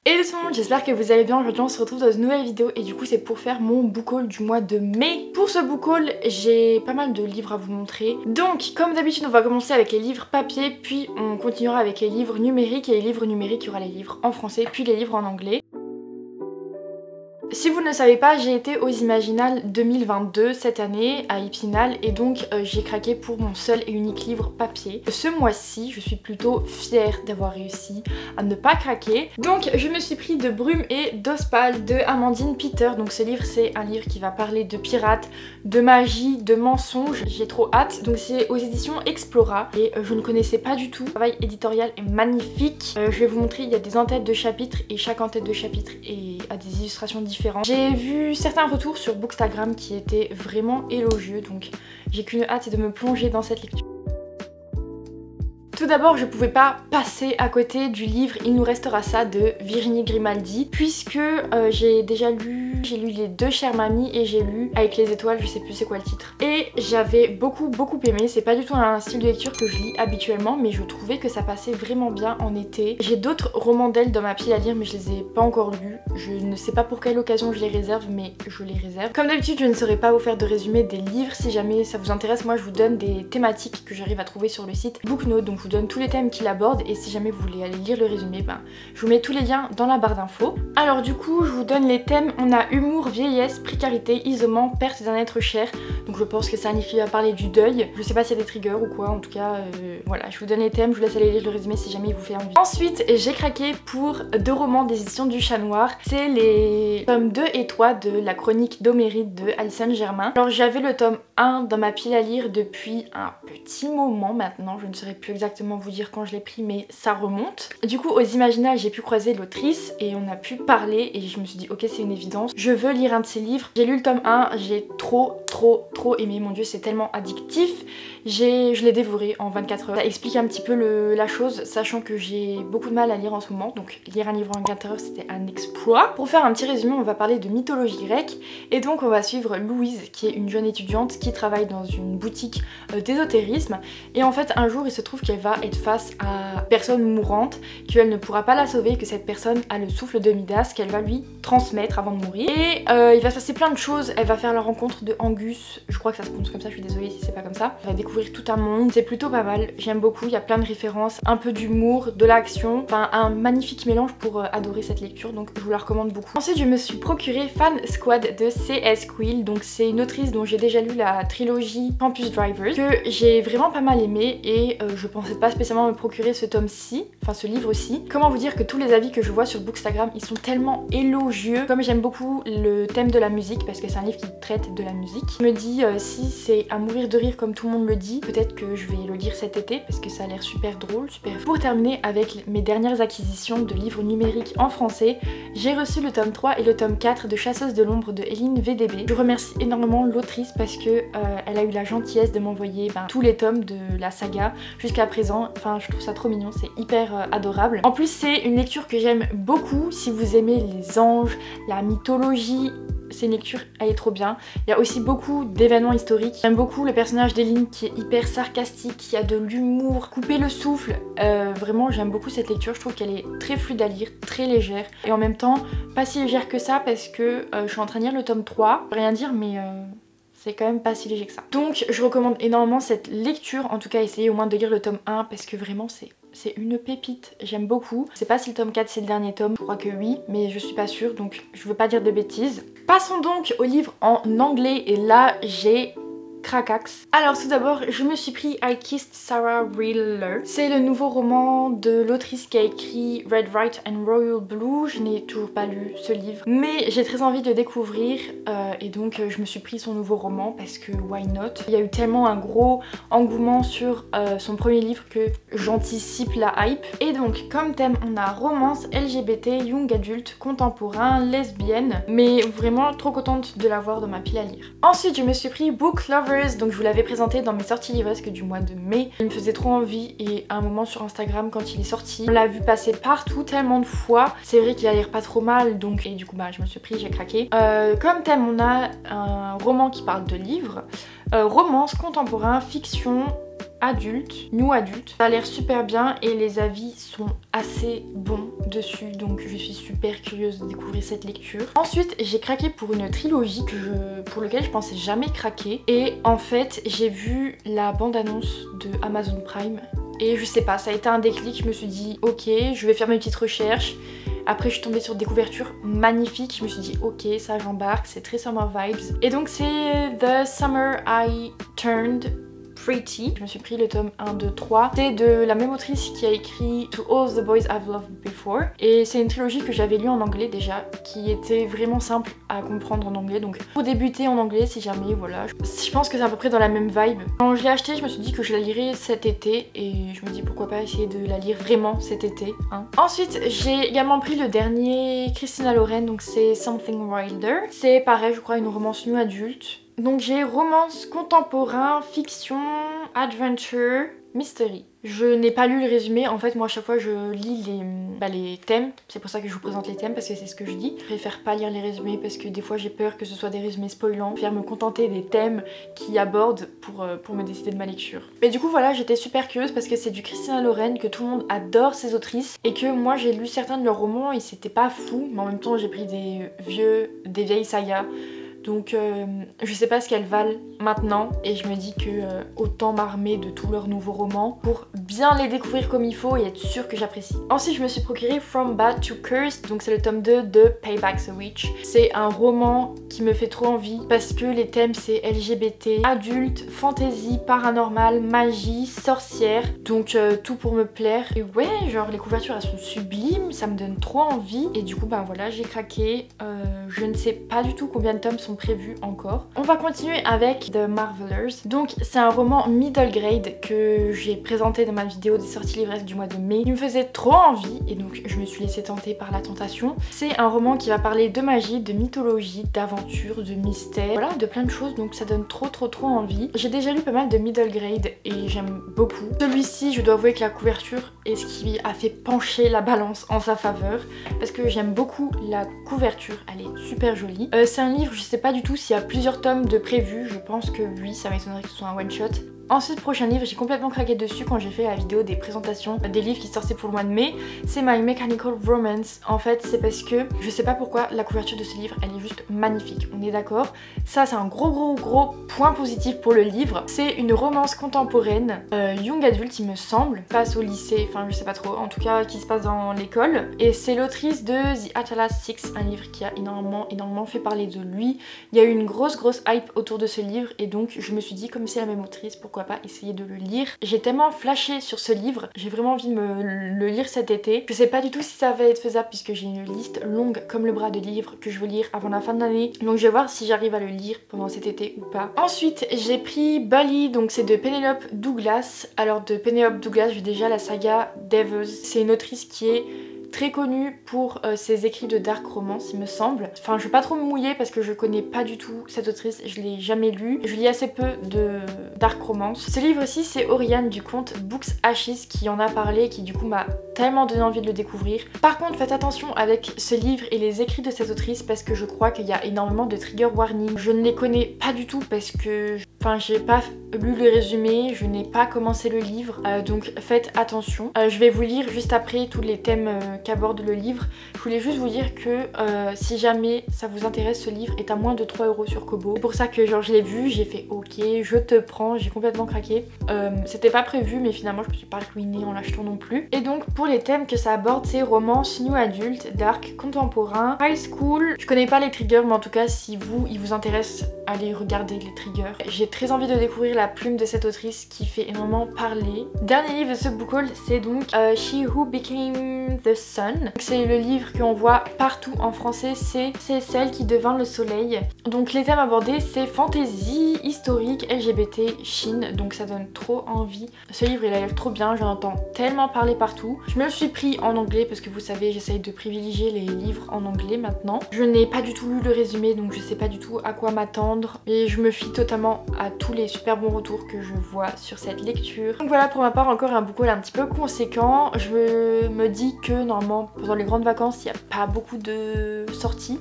Hello tout le monde, j'espère que vous allez bien. Aujourd'hui on se retrouve dans une nouvelle vidéo et du coup c'est pour faire mon book haul du mois de mai. Pour ce book haul j'ai pas mal de livres à vous montrer. Donc comme d'habitude on va commencer avec les livres papier, puis on continuera avec les livres numériques, et les livres numériques il y aura les livres en français puis les livres en anglais. Si vous ne le savez pas, j'ai été aux Imaginales 2022 cette année à Épinal et donc j'ai craqué pour mon seul et unique livre papier. Ce mois-ci, je suis plutôt fière d'avoir réussi à ne pas craquer. Donc je me suis pris de Brume et d'Ospal de Amandine Peter. Donc ce livre c'est un livre qui va parler de pirates, de magie, de mensonges. J'ai trop hâte. Donc c'est aux éditions Explora et je ne connaissais pas du tout. Le travail éditorial est magnifique. Je vais vous montrer, il y a des en-têtes de chapitres et chaque en-tête de chapitre a des illustrations différentes. J'ai vu certains retours sur Bookstagram qui étaient vraiment élogieux, donc j'ai qu'une hâte de me plonger dans cette lecture. Tout d'abord, je pouvais pas passer à côté du livre Il nous restera ça de Virginie Grimaldi, puisque j'ai lu les deux chères mamies et j'ai lu Avec les étoiles, je sais plus c'est quoi le titre. Et j'avais beaucoup aimé, c'est pas du tout un style de lecture que je lis habituellement, mais je trouvais que ça passait vraiment bien en été. J'ai d'autres romans d'elle dans ma pile à lire, mais je les ai pas encore lus. Je ne sais pas pour quelle occasion je les réserve, mais je les réserve. Comme d'habitude, je ne saurais pas vous faire de résumé des livres. Si jamais ça vous intéresse, moi je vous donne des thématiques que j'arrive à trouver sur le site Booknote, donc je vous donne tous les thèmes qu'il aborde, et si jamais vous voulez aller lire le résumé, je vous mets tous les liens dans la barre d'infos. Alors du coup, je vous donne les thèmes. On a humour, vieillesse, précarité, isolement, perte d'un être cher. Donc je pense que c'est un livre qui va parler du deuil. Je sais pas s'il y a des triggers ou quoi, en tout cas voilà, je vous donne les thèmes, je vous laisse aller lire le résumé si jamais il vous fait envie. Ensuite, j'ai craqué pour deux romans des éditions du Chat Noir. C'est les tomes 2 et 3 de La Chronique d'Homéride de Alison Germain. Alors j'avais le tome 1 dans ma pile à lire depuis un petit moment maintenant, je ne saurais plus exactement vous dire quand je l'ai pris, mais ça remonte. Du coup aux Imaginales j'ai pu croiser l'autrice et on a pu parler et je me suis dit ok, c'est une évidence, je veux lire un de ses livres. J'ai lu le tome 1, j'ai trop aimé, mon dieu c'est tellement addictif. Je l'ai dévoré en 24 heures. Ça explique un petit peu la chose, sachant que j'ai beaucoup de mal à lire en ce moment, donc lire un livre en 24 heures c'était un exploit. Pour faire un petit résumé, on va parler de mythologie grecque et donc on va suivre Louise qui est une jeune étudiante qui travaille dans une boutique d'ésotérisme, et en fait un jour il se trouve qu'elle va être face à une personne mourante, qu'elle ne pourra pas la sauver, que cette personne a le souffle de Midas qu'elle va lui transmettre avant de mourir, et il va se passer plein de choses. Elle va faire la rencontre de Angus, je crois que ça se prononce comme ça, je suis désolée si c'est pas comme ça. Elle va découvrir tout un monde, c'est plutôt pas mal, j'aime beaucoup, il y a plein de références, un peu d'humour, de l'action, enfin un magnifique mélange pour adorer cette lecture, donc je vous la recommande beaucoup. Ensuite je me suis procuré Fan Squad de C.S. Quill, donc c'est une autrice dont j'ai déjà lu la trilogie Campus Drivers, que j'ai vraiment pas mal aimé, et je pensais pas spécialement me procurer ce tome-ci, enfin ce livre-ci. Comment vous dire que tous les avis que je vois sur Bookstagram, ils sont tellement élogieux. Comme j'aime beaucoup le thème de la musique, parce que c'est un livre qui traite de la musique, je me dis si c'est à mourir de rire comme tout le monde le dit, peut-être que je vais le lire cet été, parce que ça a l'air super drôle, super. Pour terminer avec mes dernières acquisitions de livres numériques en français, j'ai reçu le tome 3 et le tome 4 de Chasseuse de l'ombre de Eline VDB. Je remercie énormément l'autrice parce que elle a eu la gentillesse de m'envoyer tous les tomes de la saga jusqu'à présent. Enfin je trouve ça trop mignon, c'est hyper adorable. En plus c'est une lecture que j'aime beaucoup si vous aimez les anges, la mythologie. C'est une lecture, elle est trop bien. Il y a aussi beaucoup d'événements historiques. J'aime beaucoup le personnage d'Eline qui est hyper sarcastique, qui a de l'humour, couper le souffle. Vraiment j'aime beaucoup cette lecture, je trouve qu'elle est très fluide à lire, très légère. Et en même temps, pas si légère que ça parce que je suis en train de lire le tome 3. Je peux rien dire mais c'est quand même pas si léger que ça. Donc je recommande énormément cette lecture, en tout cas essayez au moins de lire le tome 1 parce que vraiment c'est une pépite, j'aime beaucoup. Je sais pas si le tome 4 c'est le dernier tome, je crois que oui, mais je suis pas sûre donc je veux pas dire de bêtises. Passons donc au livre en anglais et là j'ai Crackax. Alors tout d'abord je me suis pris I Kissed Sarah Wheeler. C'est le nouveau roman de l'autrice qui a écrit Red, White and Royal Blue. Je n'ai toujours pas lu ce livre mais j'ai très envie de le découvrir et donc je me suis pris son nouveau roman parce que why not. Il y a eu tellement un gros engouement sur son premier livre que j'anticipe la hype. Et donc comme thème on a romance, LGBT, young adulte, contemporain, lesbienne, mais vraiment trop contente de l'avoir dans ma pile à lire. Ensuite je me suis pris Book Lovers, donc je vous l'avais présenté dans mes sorties livresques du mois de mai. Il me faisait trop envie et à un moment sur Instagram quand il est sorti, on l'a vu passer partout tellement de fois. C'est vrai qu'il a l'air pas trop mal donc et du coup je me suis pris, j'ai craqué. Comme thème on a un roman qui parle de livres, romance, contemporain, fiction, adulte, new adulte. Ça a l'air super bien et les avis sont assez bons dessus, donc je suis super curieuse de découvrir cette lecture. Ensuite, j'ai craqué pour une trilogie pour laquelle je pensais jamais craquer. Et en fait, j'ai vu la bande-annonce de Amazon Prime. Et je sais pas, ça a été un déclic, je me suis dit ok, je vais faire mes petites recherches. Après je suis tombée sur des couvertures magnifiques, je me suis dit ok, ça j'embarque, c'est très summer vibes. Et donc c'est The Summer I Turned Pretty. Je me suis pris le tome 1, 2, 3. C'est de la même autrice qui a écrit To All the Boys I've Loved Before. Et c'est une trilogie que j'avais lue en anglais déjà, qui était vraiment simple à comprendre en anglais. Donc pour débuter en anglais, si jamais, voilà. Je pense que c'est à peu près dans la même vibe. Quand je l'ai acheté, je me suis dit que je la lirais cet été. Et je me dis pourquoi pas essayer de la lire vraiment cet été. Hein. Ensuite, j'ai également pris le dernier Christina Lauren, donc c'est Something Wilder. C'est pareil, je crois, une romance new adulte. Donc j'ai romance contemporain, fiction, adventure, mystery. Je n'ai pas lu le résumé, en fait moi à chaque fois je lis les thèmes, c'est pour ça que je vous présente les thèmes parce que c'est ce que je dis. Je préfère pas lire les résumés parce que des fois j'ai peur que ce soit des résumés spoilants. Je préfère me contenter des thèmes qui abordent pour me décider de ma lecture. Mais du coup voilà, j'étais super curieuse parce que c'est du Christina Lauren, que tout le monde adore ces autrices et que moi j'ai lu certains de leurs romans et c'était pas fou, mais en même temps j'ai pris des vieilles sagas. Donc je sais pas ce qu'elles valent maintenant et je me dis que autant m'armer de tous leurs nouveaux romans pour bien les découvrir comme il faut et être sûre que j'apprécie. Ensuite je me suis procuré From Bad to Cursed, donc c'est le tome 2 de Payback the Witch. C'est un roman qui me fait trop envie parce que les thèmes c'est LGBT, adulte, fantasy, paranormal, magie, sorcière, donc tout pour me plaire. Et ouais, genre les couvertures elles sont sublimes, ça me donne trop envie et du coup bah voilà, j'ai craqué. Je ne sais pas du tout combien de tomes sont prévus encore. On va continuer avec The Marvelers. Donc c'est un roman middle grade que j'ai présenté dans ma vidéo des sorties livresques du mois de mai. Il me faisait trop envie et donc je me suis laissée tenter par la tentation. C'est un roman qui va parler de magie, de mythologie, d'aventure, de mystère, voilà, de plein de choses, donc ça donne trop envie. J'ai déjà lu pas mal de middle grade et j'aime beaucoup. Celui-ci, je dois avouer que la couverture est ce qui a fait pencher la balance en sa faveur parce que j'aime beaucoup la couverture, elle est super jolie. C'est un livre, je sais pas du tout s'il y a plusieurs tomes de prévus, je pense que oui, ça m'étonnerait que ce soit un one shot. Ensuite, prochain livre, j'ai complètement craqué dessus quand j'ai fait la vidéo des présentations des livres qui sortaient pour le mois de mai. C'est My Mechanical Romance. En fait, c'est parce que je sais pas pourquoi la couverture de ce livre, elle est juste magnifique. On est d'accord? Ça, c'est un gros point positif pour le livre. C'est une romance contemporaine, young adulte, il me semble, passe au lycée, enfin je sais pas trop, en tout cas qui se passe dans l'école. Et c'est l'autrice de The Atlas Six, un livre qui a énormément fait parler de lui. Il y a eu une grosse hype autour de ce livre et donc je me suis dit, comme c'est la même autrice, pourquoi pas essayer de le lire. J'ai tellement flashé sur ce livre, j'ai vraiment envie de le lire cet été. Je sais pas du tout si ça va être faisable puisque j'ai une liste longue comme le bras de livres que je veux lire avant la fin de l'année. Donc je vais voir si j'arrive à le lire pendant cet été ou pas. Ensuite j'ai pris Bully, donc c'est de Penelope Douglas. Alors de Penelope Douglas, j'ai déjà la saga Devils. C'est une autrice qui est très connue pour ses écrits de dark romance, il me semble. Enfin, je vais pas trop me mouiller parce que je connais pas du tout cette autrice, je l'ai jamais lue. Je lis assez peu de dark romance. Ce livre-ci, c'est Oriane du compte Books Ashes qui en a parlé, qui du coup m'a tellement donné envie de le découvrir. Par contre, faites attention avec ce livre et les écrits de cette autrice parce que je crois qu'il y a énormément de trigger warning. Je ne les connais pas du tout parce que j'ai pas lu le résumé, je n'ai pas commencé le livre, donc faites attention. Je vais vous lire juste après tous les thèmes qu'aborde le livre. Je voulais juste vous dire que si jamais ça vous intéresse, ce livre est à moins de 3 € sur Kobo. C'est pour ça que genre je l'ai vu, j'ai fait ok, je te prends, j'ai complètement craqué. C'était pas prévu mais finalement je me suis pas ruinée en l'achetant non plus. Et donc pour les thèmes que ça aborde, c'est romance, new adulte, dark, contemporain, high school. Je connais pas les triggers mais en tout cas si il vous intéresse, allez regarder les triggers. J'ai très envie de découvrir la plume de cette autrice qui fait énormément parler. Dernier livre de ce book haul, c'est donc She Who Became the Sun. C'est le livre qu'on voit partout en français, c'est celle qui devint le soleil. Donc les thèmes abordés, c'est fantasy, historique, LGBT, Chine, donc ça donne trop envie. Ce livre il a l'air trop bien, j'en entends tellement parler partout. Je me le suis pris en anglais parce que vous savez, j'essaye de privilégier les livres en anglais maintenant. Je n'ai pas du tout lu le résumé donc je sais pas du tout à quoi m'attendre et je me fie totalement à tous les super bons retours que je vois sur cette lecture. Donc voilà, pour ma part encore un book haul un petit peu conséquent. Je me dis que normalement pendant les grandes vacances il n'y a pas beaucoup de sorties.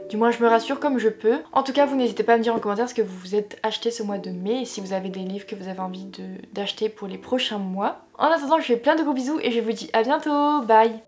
Du moins je me rassure comme je peux. En tout cas vous n'hésitez pas à me dire en commentaire ce que vous vous êtes acheté ce mois de mai et si vous avez des livres que vous avez envie d'acheter pour les prochains mois. En attendant je vous fais plein de gros bisous et je vous dis à bientôt, bye.